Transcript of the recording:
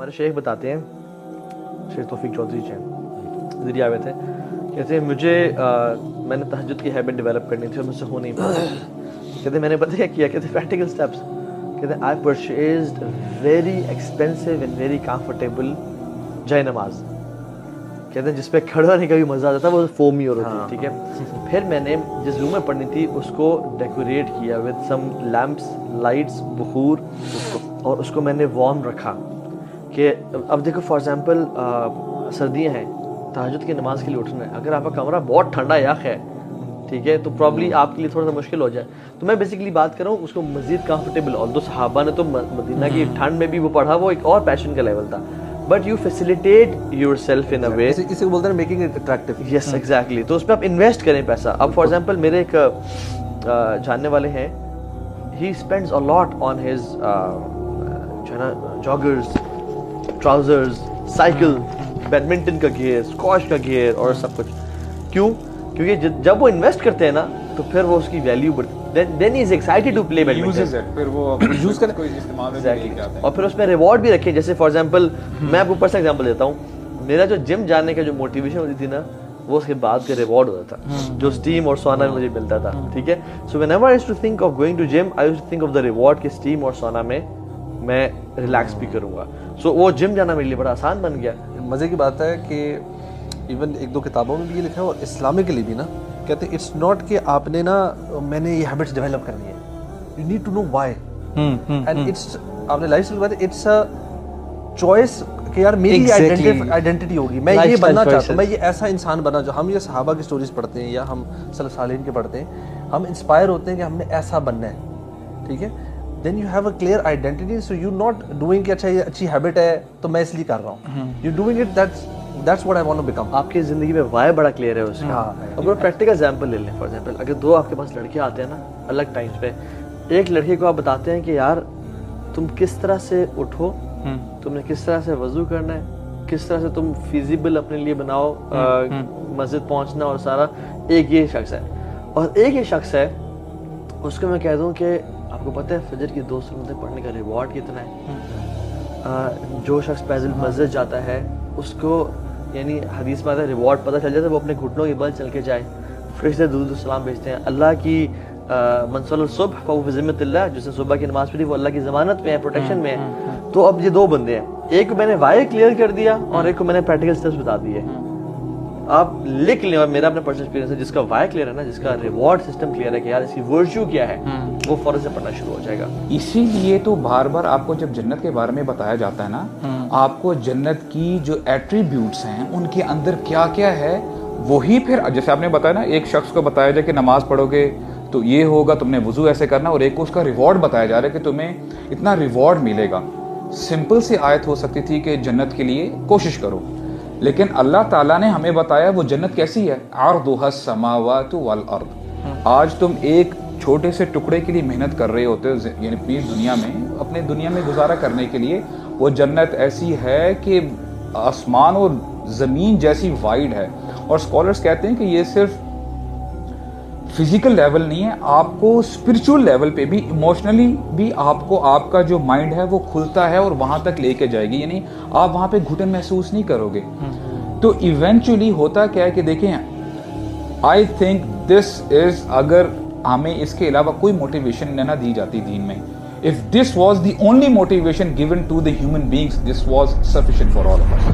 ہمارے شیخ بتاتے ہیں, شیخ توفیق چودھری جی ذریعہ آئے تھے, کہتے ہیں مجھے میں نے تہجد کی ہیبٹ ڈیولپ کرنی تھی اور مجھ سے ہو نہیں پا رہی. کہتے ہیں میں نے پتہ کیا کیا, کہتے ہیں پریکٹیکل اسٹیپس. کہتے ہیں I purchased very expensive and very comfortable جائے نماز, کہتے ہیں جس پہ کھڑا ہونے کا بھی مزہ آتا تھا, وہ فومی اور ہوتی, ٹھیک ہے. پھر میں نے جس روم میں پڑھنی تھی اس کو ڈیکوریٹ کیا ود سم لیمپس, لائٹس, بخور, اور اس کو میں نے وارم رکھا کہ اب دیکھو فار ایگزامپل سردیاں ہیں, تہجد کی نماز کے لیے اٹھنا ہے, اگر آپ کا کمرہ بہت ٹھنڈا یخ ہے, ٹھیک ہے, تو پرابلی آپ کے لیے تھوڑا سا مشکل ہو جائے. تو میں بیسکلی بات کر رہا ہوں اس کو مزید کمفرٹیبل, اور دو صحابہ نے تو مدینہ کی ٹھنڈ میں بھی وہ پڑھا, وہ ایک اور پیشن کا لیول تھا. But you facilitate yourself in a way, اسی کو بولتے ہیں making it attractive. Yes exactly. تو اس پہ آپ انویسٹ کریں پیسہ. اب فار ایگزامپل میرے ایک جاننے والے ہیں, ہی spends a lot on his جو ہے نا جاگرز, ٹراؤزرز, سائیکل, بیڈمنٹن کا گیئر, اسکواش کا گیئر اور سب کچھ. کیوں؟ کیونکہ جب وہ انویسٹ کرتے ہیں نا تو پھر وہ اس کی ویلیو بڑھتی, then he is excited to play badminton. پھر وہ یوز کرنے کوئی استعمال میں لے کے آتے ہیں. اور پھر اس میں ریوارڈ بھی رکھیں. جیسے فار ایگزامپل میں آپ کو پرسنل ایگزامپل دیتا ہوں, میرا جو جم جانے کا جو موٹیویشن ہوتی تھی نا, وہ اس کے بعد کا ریوارڈ ہوتا تھا جو اسٹیم اور سونا میں مجھے ملتا تھا, ٹھیک ہے. سو whenever I used to think of going to gym, I used to think of the reward کہ اسٹیم اور سونا میں میں ریلیکس بھی کروں گا. سو وہ جم جانا میرے لیے بڑا آسان بن گیا. مزے کی بات ہے کہ ایون ایک دو کتابوں میں بھی یہ لکھا ہے, اور اسلامکلی بھی نا کہتے ہیں اٹس ناٹ کہ آپ نے نا میں نے یہ ہیبٹس ڈیولپ کرنی ہے, you need to know why. And it's آپ نے لائف اسٹائل بات ہے, اٹس اے چوائس کہ یار میری آئیڈینٹی ہوگی, میں یہ بننا چاہتا ہوں, میں یہ ایسا انسان بنا. جو ہم یہ صحابہ کی سٹوریز پڑھتے ہیں یا ہم سلف صالحین کے پڑھتے ہیں, ہم انسپائر ہوتے ہیں کہ ہم نے ایسا بننا ہے, ٹھیک ہے. Then you have a clear identity, so you not doing کہ اچھا یہ اچھی ہیبٹ ہے تو میں اس لیے کر رہا ہوں, you doing it that's what I want to become. آپ کی زندگی میں وائی بڑا کلیئر ہے اس کا. اب پریکٹیکل ایگزامپل لے لیں. فار ایگزامپل اگر دو آپ کے پاس لڑکے آتے ہیں نا الگ ٹائمس پہ, ایک لڑکے کو آپ بتاتے ہیں کہ یار تم کس طرح سے اٹھو, تم نے کس طرح سے وضو کرنا ہے, کس طرح سے تم فیزیبل اپنے لیے بناؤ مسجد پہنچنا اور سارا, ایک یہ شخص ہے. اور ایک یہ شخص ہے اس کو میں کہہ دوں کہ آپ کو پتہ ہے فجر کی 2 سنتیں پڑھنے کا ریوارڈ کتنا ہے. جو شخص پیدل مسجد جاتا ہے اس کو یعنی حدیث میں آتا ہے ریوارڈ پتہ چل جاتا ہے, وہ اپنے گھٹنوں کے بل چل کے جائے, فرشتے درود و سلام بھیجتے ہیں. اللہ کی من صلی الصبح فهو في ذمة اللہ, جس نے صبح کی نماز پڑھی وہ اللہ کی ضمانت میں ہے, پروٹیکشن میں ہے. تو اب یہ دو بندے ہیں, ایک کو میں نے وائی کلیئر کر دیا اور ایک کو میں نے پریکٹیکل اسٹیپس بتا دیے. آپ لکھ لیں, اور میرا اپنا پرسنل ایکسپیرینس ہے, جس کا وائی کلیئر ہے نا, جس کا ریوارڈ سسٹم کلیئر ہے کہ یار اس کی ورچو کیا ہے, وہ فوراً سے پڑھنا شروع ہو جائے گا. اسی لیے تو بار بار آپ کو جب جنت کے بارے میں بتایا جاتا ہے نا, آپ کو جنت کی جو ایٹریبیوٹس ہیں ان کے اندر کیا کیا ہے, وہی پھر جیسے آپ نے بتایا نا, ایک شخص کو بتایا جائے کہ نماز پڑھو گے تو یہ ہوگا, تم نے وضو ایسے کرنا, اور ایک کو اس کا ریوارڈ بتایا جا رہا ہے کہ تمہیں اتنا ریوارڈ ملے گا. سمپل سی آیت ہو سکتی تھی کہ جنت کے لیے کوشش کرو, لیکن اللہ تعالیٰ نے ہمیں بتایا وہ جنت کیسی ہے, عرضها السماوات والارض. آج تم ایک چھوٹے سے ٹکڑے کے لیے محنت کر رہے ہوتے ہو, یعنی اپنی دنیا میں, اپنے دنیا میں گزارا کرنے کے لیے, وہ جنت ایسی ہے کہ آسمان اور زمین جیسی وائڈ ہے. اور اسکالرس کہتے ہیں کہ یہ صرف فزیکل لیول نہیں ہے, آپ کو اسپرچول لیول پہ بھی, ایموشنلی بھی آپ کو آپ کا جو مائنڈ ہے وہ کھلتا ہے اور وہاں تک لے کے جائے گی, یعنی آپ وہاں پہ گھٹن محسوس نہیں کرو گے. تو ایونچولی ہوتا کیا ہے کہ دیکھیں, آئی تھنک دس از, اگر ہمیں اس کے علاوہ کوئی موٹیویشن نہ دی جاتی دین میں, if this was the only motivation given to the human beings, this was sufficient for all of us.